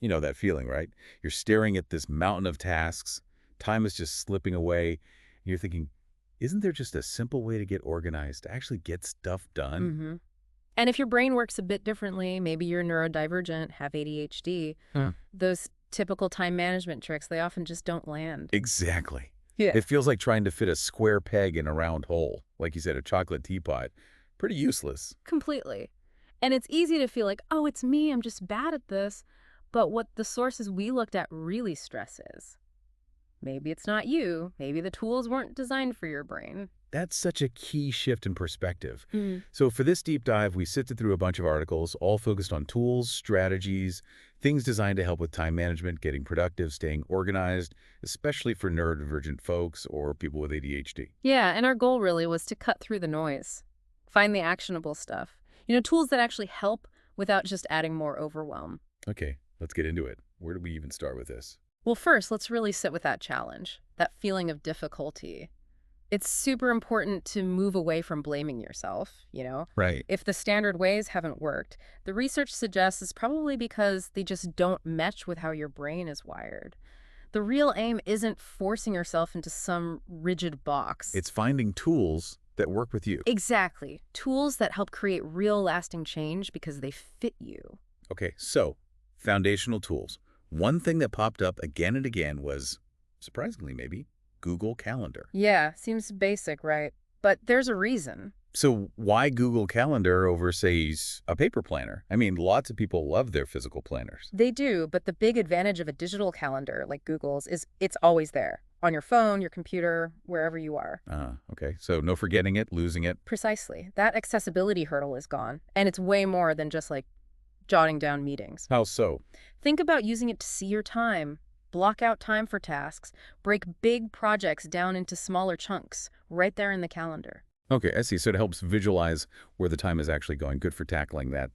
You know that feeling, right? You're staring at this mountain of tasks. Time is just slipping away. And you're thinking, isn't there just a simple way to get organized, to actually get stuff done? Mm-hmm. And if your brain works a bit differently, maybe you're neurodivergent, have ADHD, those typical time management tricks, they often just don't land. Exactly. Yeah. It feels like trying to fit a square peg in a round hole. Like you said, a chocolate teapot. Pretty useless. Completely. And it's easy to feel like, oh, it's me, I'm just bad at this. But what the sources we looked at really stress is, maybe it's not you, maybe the tools weren't designed for your brain. That's such a key shift in perspective. Mm. So for this deep dive, we sifted through a bunch of articles, all focused on tools, strategies, things designed to help with time management, getting productive, staying organized, especially for neurodivergent folks or people with ADHD. Yeah, and our goal really was to cut through the noise, find the actionable stuff. Tools that actually help without just adding more overwhelm. Okay, let's get into it. Where do we even start with this? Well, first, let's really sit with that challenge, that feeling of difficulty. It's super important to move away from blaming yourself. Right. If the standard ways haven't worked, the research suggests it's probably because they just don't match with how your brain is wired. The real aim isn't forcing yourself into some rigid box. It's finding tools that work with you. Exactly. Tools that help create real lasting change because they fit you. Okay, so foundational tools. One thing that popped up again and again was, surprisingly maybe, Google Calendar. Yeah, seems basic, right? But there's a reason. So why Google Calendar over, say, a paper planner? I mean, lots of people love their physical planners. They do, but the big advantage of a digital calendar like Google's is it's always there. On your phone, your computer, wherever you are. Okay. So no forgetting it, losing it. Precisely. That accessibility hurdle is gone. And it's way more than just like jotting down meetings. How so? Think about using it to see your time. Block out time for tasks. Break big projects down into smaller chunks right there in the calendar. Okay, I see. So it helps visualize where the time is actually going. Good for tackling that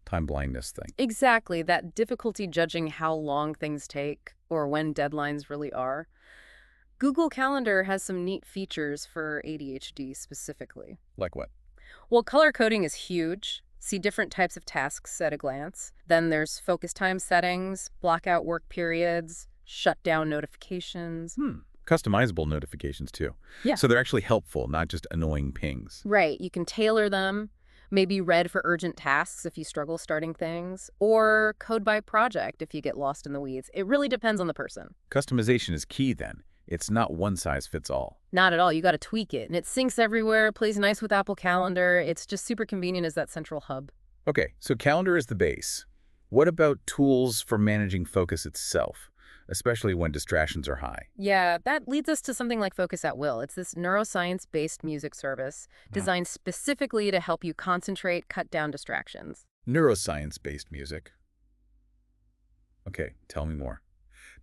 time blindness thing. Exactly. That difficulty judging how long things take or when deadlines really are. Google Calendar has some neat features for ADHD specifically. Like what? Well, color coding is huge. See different types of tasks at a glance. Then there's focus time settings, block out work periods, shut down notifications. Customizable notifications, too. Yeah. So they're actually helpful, not just annoying pings. Right. You can tailor them, maybe red for urgent tasks if you struggle starting things, or code by project if you get lost in the weeds. It really depends on the person. Customization is key, then. It's not one size fits all. Not at all. You got to tweak it. And it syncs everywhere, plays nice with Apple Calendar. It's just super convenient as that central hub. Okay, so calendar is the base. What about tools for managing focus itself, especially when distractions are high? Yeah, that leads us to something like Focus at Will. It's this neuroscience-based music service designed specifically to help you concentrate, cut down distractions. Neuroscience-based music. Okay, tell me more.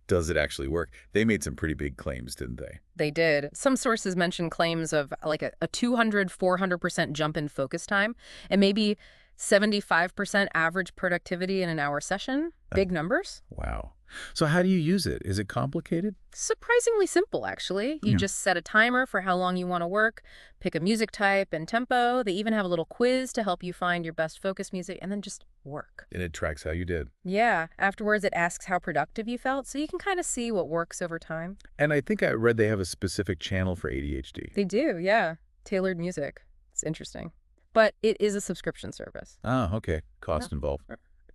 Does it actually work? They made some pretty big claims, didn't they? They did. Some sources mention claims of like a 200, 400% jump in focus time and maybe 75% average productivity in an hour session. Big numbers. Wow. So how do you use it? Is it complicated? Surprisingly simple, actually. You just set a timer for how long you want to work, pick a music type and tempo. They even have a little quiz to help you find your best focus music, and then just work. And it tracks how you did. Yeah. Afterwards, it asks how productive you felt, so you can kind of see what works over time. And I think I read they have a specific channel for ADHD. They do, yeah. Tailored music. It's interesting. But it is a subscription service. Oh, okay. Cost involved.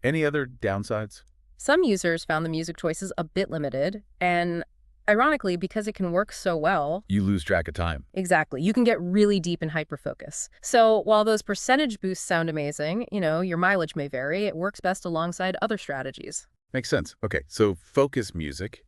Any other downsides? Some users found the music choices a bit limited, and ironically, because it can work so well... You lose track of time. Exactly. You can get really deep in hyperfocus. So while those percentage boosts sound amazing, your mileage may vary, it works best alongside other strategies. Makes sense. Okay, so focus music.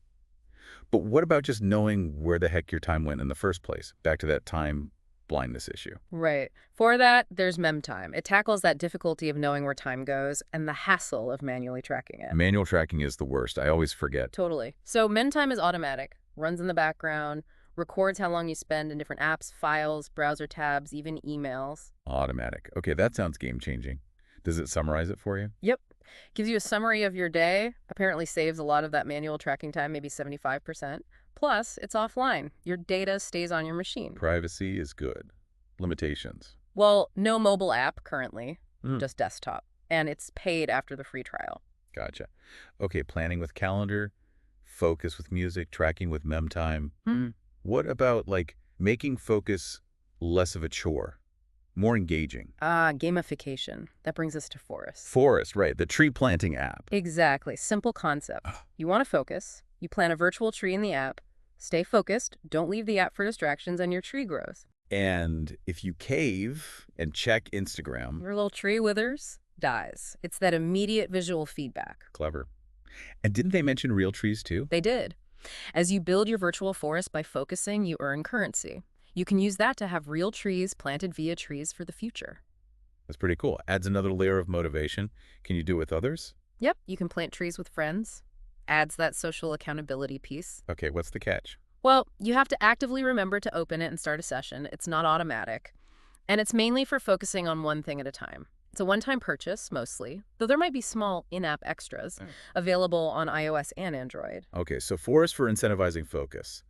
But what about just knowing where the heck your time went in the first place? Back to that time blindness issue. Right. For that, there's MemTime. It tackles that difficulty of knowing where time goes and the hassle of manually tracking it. Manual tracking is the worst. I always forget. Totally. So MemTime is automatic, runs in the background, records how long you spend in different apps, files, browser tabs, even emails. Automatic. Okay, that sounds game-changing. Does it summarize it for you? Yep. Gives you a summary of your day. Apparently saves a lot of that manual tracking time, maybe 75%. Plus, it's offline. Your data stays on your machine. Privacy is good. Limitations. Well, no mobile app currently, just desktop. And it's paid after the free trial. Gotcha. Okay, planning with calendar, focus with music, tracking with mem time. What about, like, making focus less of a chore, more engaging? Gamification. That brings us to Forest. Forest, right, the tree planting app. Exactly. Simple concept. You want to focus. You plant a virtual tree in the app. Stay focused. Don't leave the app for distractions, and your tree grows. And if you cave and check Instagram, Your little tree withers, dies. It's that immediate visual feedback. clever. And didn't they mention real trees too? They did. As you build your virtual forest by focusing, you earn currency. You can use that to have real trees planted via trees for the future. That's pretty cool. Adds another layer of motivation. Can you do it with others? Yep, you can plant trees with friends. Adds that social accountability piece. Okay, what's the catch? Well, you have to actively remember to open it and start a session. It's not automatic. And it's mainly for focusing on one thing at a time. It's a one-time purchase, mostly, though there might be small in-app extras available on iOS and Android. Okay, so Forest for incentivizing focus.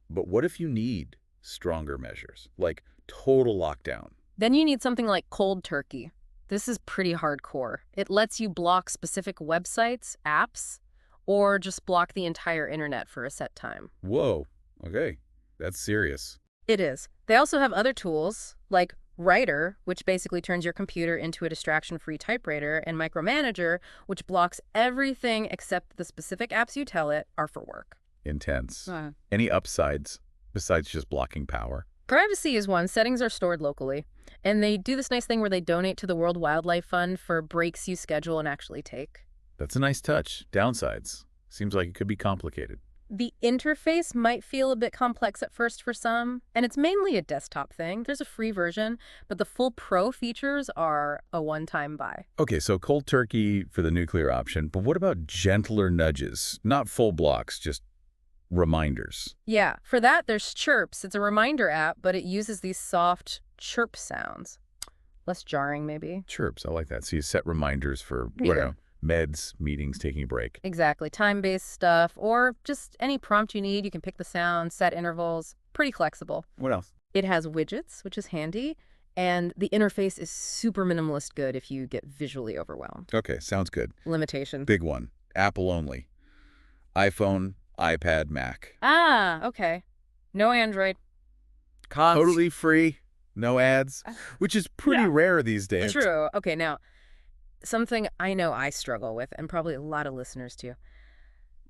But what if you need stronger measures, like total lockdown? Then you need something like cold turkey. This is pretty hardcore. It lets you block specific websites, apps, or just block the entire internet for a set time. Whoa, okay, that's serious. It is. They also have other tools, like Writer, which basically turns your computer into a distraction-free typewriter, and Micromanager, which blocks everything except the specific apps you tell it are for work. Intense. Any upsides besides just blocking power? Privacy is one. Settings are stored locally. And they do this nice thing where they donate to the World Wildlife Fund for breaks you schedule and actually take. That's a nice touch. Downsides. Seems like it could be complicated. The interface might feel a bit complex at first for some, and it's mainly a desktop thing. There's a free version, but the full pro features are a one-time buy. Okay, so cold turkey for the nuclear option, but what about gentler nudges? Not full blocks, just reminders. Yeah, for that, there's Chirps. It's a reminder app, but it uses these soft chirp sounds. Less jarring, maybe. Chirps, I like that. So you set reminders for, Yeah. meds, meetings, taking a break. Exactly. Time-based stuff, or just any prompt you need. You can pick the sound, set intervals. Pretty flexible. What else? It has widgets, which is handy, and the interface is super minimalist good if you get visually overwhelmed. Okay, sounds good. Limitation. Big one. Apple only. iPhone, iPad, Mac. Okay. No Android. Cost. Totally free, no ads, which is pretty Yeah. rare these days. True. Okay, now, something I know I struggle with, and probably a lot of listeners too.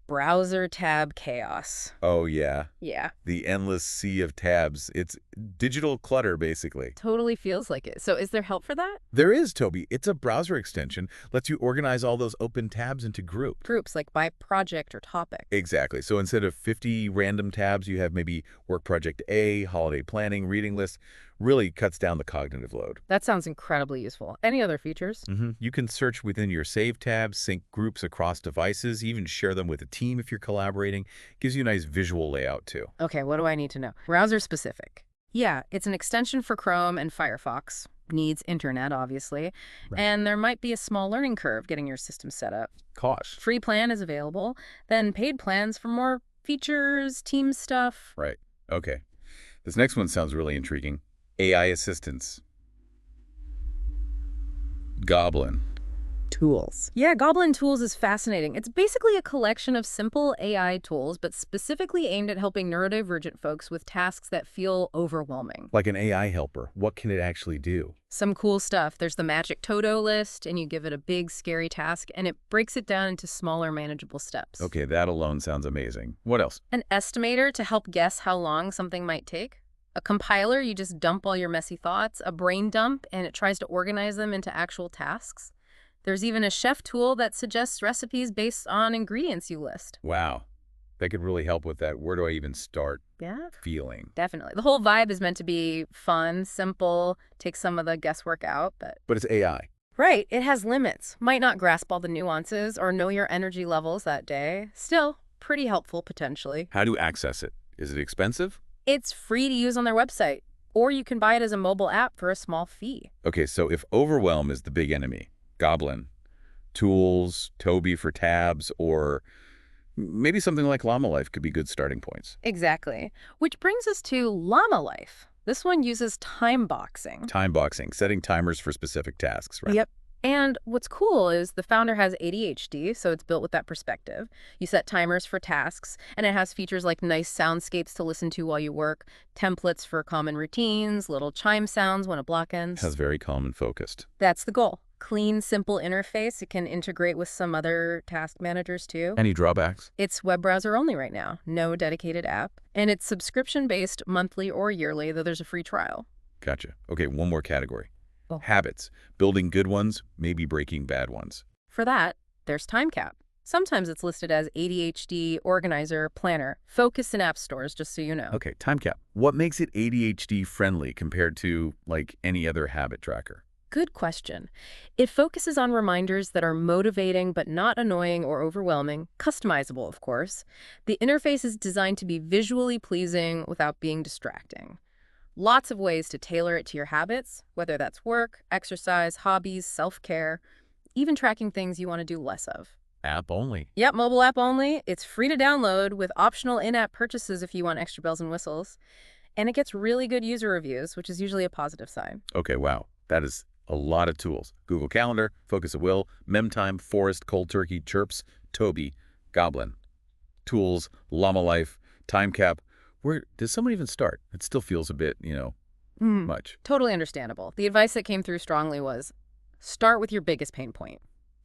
Browser tab chaos. Oh, yeah. Yeah, The endless sea of tabs. It's digital clutter, basically. totally feels like it. So is there help for that? There is, Toby. It's a browser extension. Lets you organize all those open tabs into groups. Groups like by project or topic. Exactly. So instead of 50 random tabs, you have maybe work project A, holiday planning, reading list. Really cuts down the cognitive load. That sounds incredibly useful. Any other features? You can search within your Save tabs, sync groups across devices, even share them with a team if you're collaborating. Gives you a nice visual layout, too. Okay, what do I need to know? Browser specific. Yeah, it's an extension for Chrome and Firefox. Needs internet, obviously. Right. And there might be a small learning curve getting your system set up. Cost. Free plan is available. Then paid plans for more features, team stuff. Right. Okay. This next one sounds really intriguing. AI assistants. Goblin. Tools. Yeah, Goblin Tools is fascinating. It's basically a collection of simple AI tools, but specifically aimed at helping neurodivergent folks with tasks that feel overwhelming. Like an AI helper. What can it actually do? Some cool stuff. There's the magic Todo list, and you give it a big, scary task, and it breaks it down into smaller, manageable steps. Okay, that alone sounds amazing. What else? An estimator to help guess how long something might take. A compiler, you just dump all your messy thoughts. A brain dump, and it tries to organize them into actual tasks. There's even a chef tool that suggests recipes based on ingredients you list. Wow. That could really help with that. Where do I even start Yeah, feeling? definitely. The whole vibe is meant to be fun, simple, take some of the guesswork out, but... But it's AI. Right, it has limits. Might not grasp all the nuances or know your energy levels that day. Still, pretty helpful, potentially. How to access it? Is it expensive? It's free to use on their website, or you can buy it as a mobile app for a small fee. Okay, so if overwhelm is the big enemy, Goblin, tools, Toby for tabs, or maybe something like Llama Life could be good starting points. Exactly. Which brings us to Llama Life. This one uses time boxing. Time boxing, setting timers for specific tasks, right? Yep. And what's cool is the founder has ADHD, so it's built with that perspective. You set timers for tasks, and it has features like nice soundscapes to listen to while you work, templates for common routines, little chime sounds when a block ends. Has very calm and focused. That's the goal. Clean, simple interface. It can integrate with some other task managers too. Any drawbacks? It's web browser only right now, no dedicated app. And it's subscription-based monthly or yearly, though there's a free trial. Gotcha. Okay, one more category. Oh. Habits. Building good ones, maybe breaking bad ones. For that, there's Time Cap. Sometimes it's listed as ADHD, organizer, planner, focus in app stores, just so you know. Okay, time cap. What makes it ADHD friendly compared to, like, any other habit tracker? Good question. It focuses on reminders that are motivating but not annoying or overwhelming, customizable, of course. The interface is designed to be visually pleasing without being distracting. Lots of ways to tailor it to your habits, whether that's work, exercise, hobbies, self-care, even tracking things you want to do less of. App only. Yep, mobile app only. It's free to download with optional in-app purchases if you want extra bells and whistles. And it gets really good user reviews, which is usually a positive sign. Okay, wow. That is a lot of tools. Google Calendar, Focus at Will, MemTime, Forest, Cold Turkey, Chirps, Toby, Goblin. Tools, Llama Life, Time Cap. Where does someone even start? It still feels a bit, much. Totally understandable. The advice that came through strongly was start with your biggest pain point.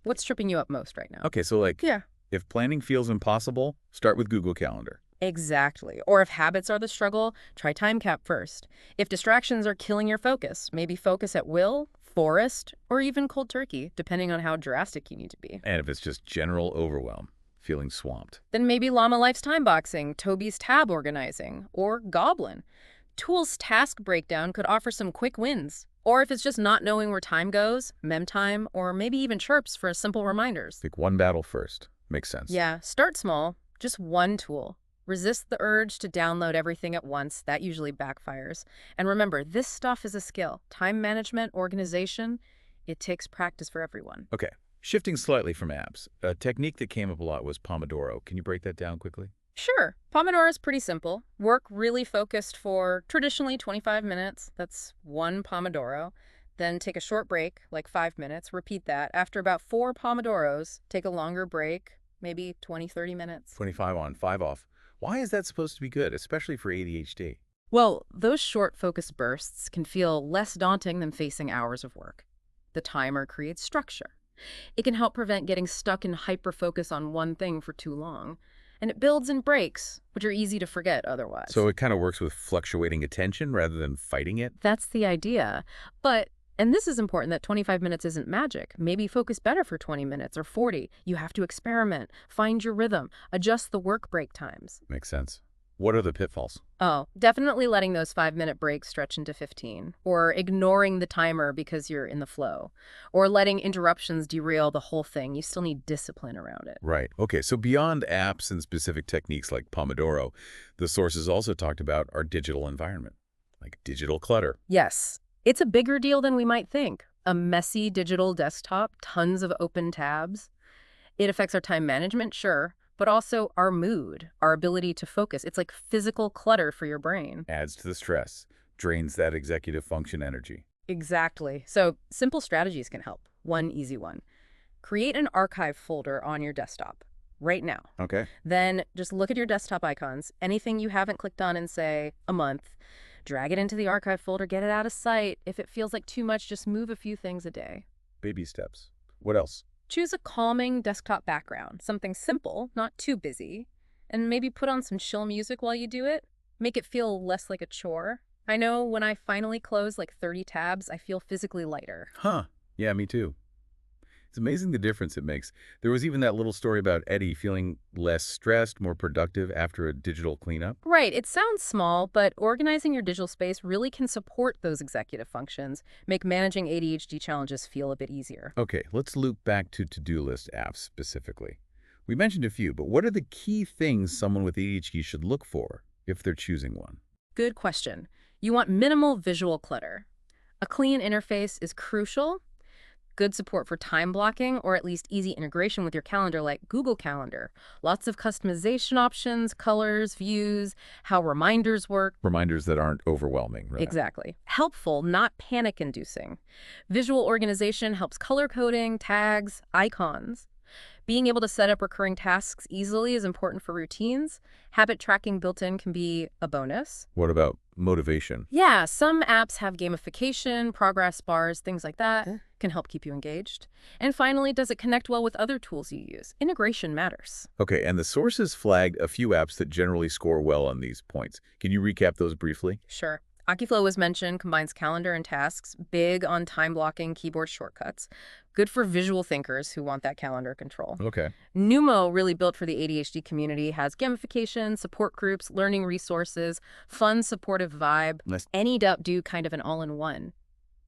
What's tripping you up most right now? Okay, so like, Yeah. if planning feels impossible, start with Google Calendar. Exactly. Or if habits are the struggle, try Time Cap first. If distractions are killing your focus, maybe Focus at Will, Forest, or even Cold Turkey, depending on how drastic you need to be. And if it's just general overwhelm, feeling swamped. Then maybe Llama Life's time boxing, Toby's tab organizing, or Goblin. Tool's task breakdown could offer some quick wins. Or if it's just not knowing where time goes, MemTime, or maybe even Chirps for simple reminders. Pick one battle first. Makes sense. Yeah, start small, just one tool. Resist the urge to download everything at once. That usually backfires. And remember, this stuff is a skill. Time management, organization, it takes practice for everyone. Okay, shifting slightly from apps. A technique that came up a lot was Pomodoro. Can you break that down quickly? Sure, Pomodoro is pretty simple. Work really focused for traditionally 25 minutes. That's one Pomodoro. Then take a short break, like 5 minutes. Repeat that. After about 4 Pomodoros, take a longer break, maybe 20, 30 minutes. 25 on, 5 off. Why is that supposed to be good, especially for ADHD? Well, those short focused bursts can feel less daunting than facing hours of work. The timer creates structure. It can help prevent getting stuck in hyper-focus on one thing for too long. And it builds in breaks, which are easy to forget otherwise. So it kind of works with fluctuating attention rather than fighting it? That's the idea. But, and this is important, that 25 minutes isn't magic. Maybe focus better for 20 minutes or 40. You have to experiment, find your rhythm, adjust the work break times. Makes sense. What are the pitfalls? Oh, definitely letting those 5-minute breaks stretch into 15, or ignoring the timer because you're in the flow, or letting interruptions derail the whole thing. You still need discipline around it. Right. Okay, so beyond apps and specific techniques like Pomodoro, the sources also talked about our digital environment, like digital clutter. Yes, it's a bigger deal than we might think. A messy digital desktop, tons of open tabs. It affects our time management, sure, but also our mood, our ability to focus. It's like physical clutter for your brain. Adds to the stress, drains that executive function energy. Exactly. So simple strategies can help. One easy one. Create an archive folder on your desktop right now. Okay. Then just look at your desktop icons. Anything you haven't clicked on in, say, a month, drag it into the archive folder, get it out of sight. If it feels like too much, just move a few things a day. Baby steps. What else? Choose a calming desktop background, something simple, not too busy, and maybe put on some chill music while you do it. Make it feel less like a chore. I know when I finally close like 30 tabs, I feel physically lighter. Huh. Yeah, me too. It's amazing the difference it makes. There was even that little story about Eddie feeling less stressed, more productive after a digital cleanup. Right, it sounds small, but organizing your digital space really can support those executive functions, make managing ADHD challenges feel a bit easier. Okay, let's loop back to to-do list apps specifically. We mentioned a few, but what are the key things someone with ADHD should look for if they're choosing one? Good question. You want minimal visual clutter. A clean interface is crucial. good support for time blocking or at least easy integration with your calendar like Google Calendar. Lots of customization options, colors, views, how reminders work. Reminders that aren't overwhelming, right? Exactly. Helpful, not panic-inducing. Visual organization helps color coding, tags, icons. Being able to set up recurring tasks easily is important for routines. Habit tracking built in can be a bonus. What about motivation? Yeah, some apps have gamification, progress bars, things like that. Can help keep you engaged. And finally, does it connect well with other tools you use? Integration matters. Okay, and the sources flagged a few apps that generally score well on these points. Can you recap those briefly? Sure. Akiflow was mentioned, combines calendar and tasks, big on time blocking, keyboard shortcuts. Good for visual thinkers who want that calendar control. Okay. Numo, really built for the ADHD community, has gamification, support groups, learning resources, fun, supportive vibe. Nice. AnyDo kind of an all-in-one.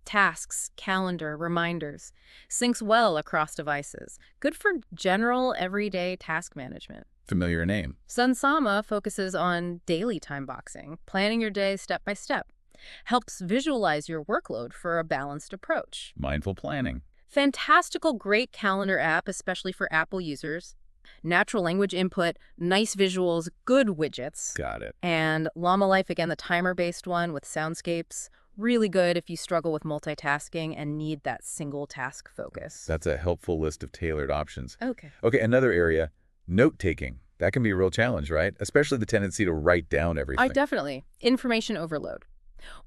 Tasks, calendar, reminders. Syncs well across devices. Good for general, everyday task management. Familiar name. Sunsama focuses on daily time boxing, planning your day step by step. Helps visualize your workload for a balanced approach. Mindful planning. Fantastical, great calendar app, especially for Apple users. Natural language input, nice visuals, good widgets. Got it. And Llama Life, again, the timer-based one with soundscapes. Really good if you struggle with multitasking and need that single task focus. That's a helpful list of tailored options. Okay. Okay, another area, note-taking. That can be a real challenge, right? Especially the tendency to write down everything. Definitely. Information overload.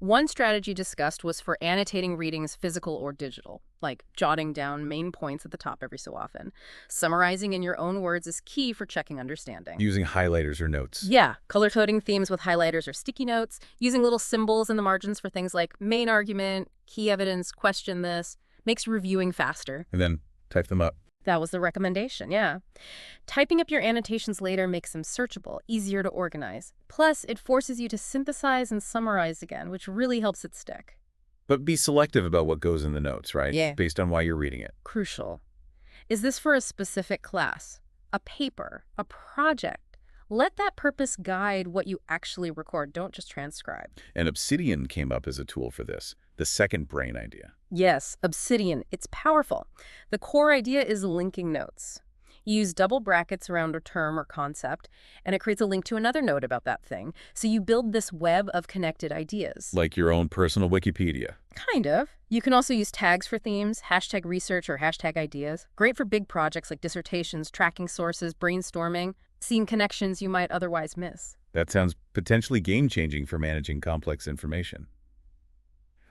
One strategy discussed was for annotating readings, physical or digital, like jotting down main points at the top every so often. Summarizing in your own words is key for checking understanding. Using highlighters or notes. Yeah, color coding themes with highlighters or sticky notes, using little symbols in the margins for things like main argument, key evidence, question this, makes reviewing faster. And then type them up. That was the recommendation, yeah. Typing up your annotations later makes them searchable, easier to organize. Plus, it forces you to synthesize and summarize again, which really helps it stick. But be selective about what goes in the notes, right? Yeah. Based on why you're reading it. Crucial. Is this for a specific class, a paper, a project? Let that purpose guide what you actually record. Don't just transcribe. And Obsidian came up as a tool for this, the second brain idea. Yes, Obsidian. It's powerful. The core idea is linking notes. You use double brackets around a term or concept, and it creates a link to another note about that thing. So you build this web of connected ideas. Like your own personal Wikipedia. Kind of. You can also use tags for themes, hashtag research or hashtag ideas. Great for big projects like dissertations, tracking sources, brainstorming, seeing connections you might otherwise miss. That sounds potentially game-changing for managing complex information.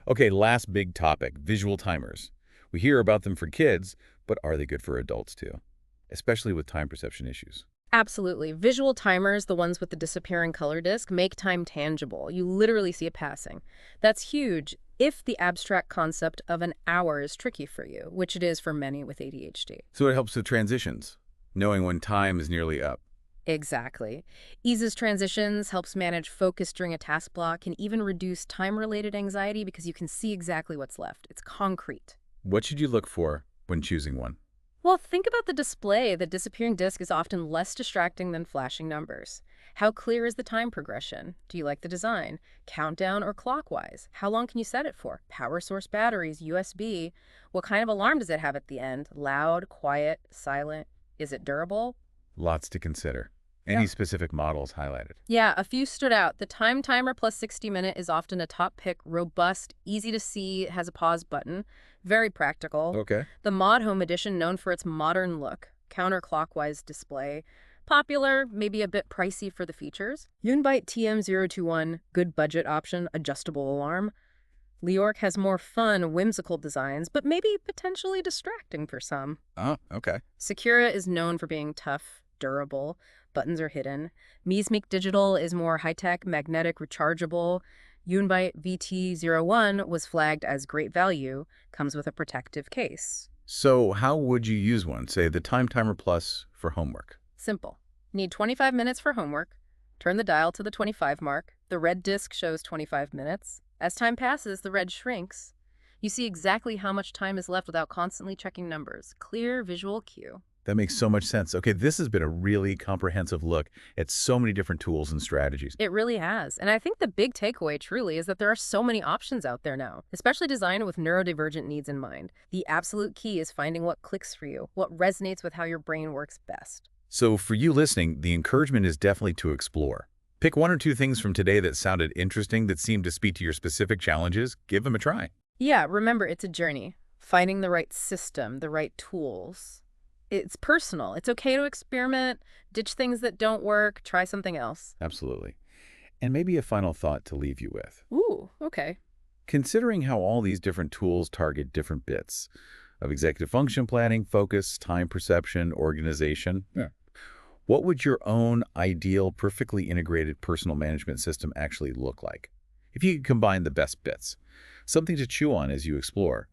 Okay, last big topic, visual timers. We hear about them for kids, but are they good for adults too? Especially with time perception issues. Absolutely. Visual timers, the ones with the disappearing color disk, make time tangible. You literally see it passing. That's huge if the abstract concept of an hour is tricky for you, which it is for many with ADHD. So it helps with transitions, knowing when time is nearly up. Exactly. Eases transitions, helps manage focus during a task block, can even reduce time-related anxiety because you can see exactly what's left. It's concrete. What should you look for when choosing one? Well, think about the display. The disappearing disk is often less distracting than flashing numbers. How clear is the time progression? Do you like the design? Countdown or clockwise? How long can you set it for? Power source batteries, USB. What kind of alarm does it have at the end? Loud, quiet, silent? Is it durable? Lots to consider. Any Yeah. specific models highlighted? Yeah, a few stood out. The time timer plus 60-minute is often a top pick, robust, easy to see, has a pause button, very practical. Okay. The Mod Home Edition, known for its modern look, counterclockwise display, popular, maybe a bit pricey for the features. Yunbite TM021, good budget option, adjustable alarm. Leorc has more fun, whimsical designs, but maybe potentially distracting for some. Oh, okay. Secura is known for being tough, durable. Buttons are hidden. Meesmeek Digital is more high-tech, magnetic, rechargeable. Yunbite VT01 was flagged as great value, comes with a protective case. So how would you use one, say the Time Timer Plus for homework? Simple. Need 25 minutes for homework. Turn the dial to the 25 mark. The red disc shows 25 minutes. As time passes, the red shrinks. You see exactly how much time is left without constantly checking numbers. Clear visual cue. That makes so much sense. Okay, this has been a really comprehensive look at so many different tools and strategies. It really has. And I think the big takeaway truly is that there are so many options out there now, especially designed with neurodivergent needs in mind. The absolute key is finding what clicks for you, what resonates with how your brain works best. So for you listening, the encouragement is definitely to explore. Pick one or two things from today that sounded interesting, that seemed to speak to your specific challenges. Give them a try. Yeah, remember, it's a journey. Finding the right system, the right tools. It's personal. It's okay to experiment, ditch things that don't work, try something else. Absolutely. And maybe a final thought to leave you with. Ooh, okay. Considering how all these different tools target different bits of executive function planning, focus, time perception, organization, what would your own ideal, perfectly integrated personal management system actually look like? If you could combine the best bits, something to chew on as you explore.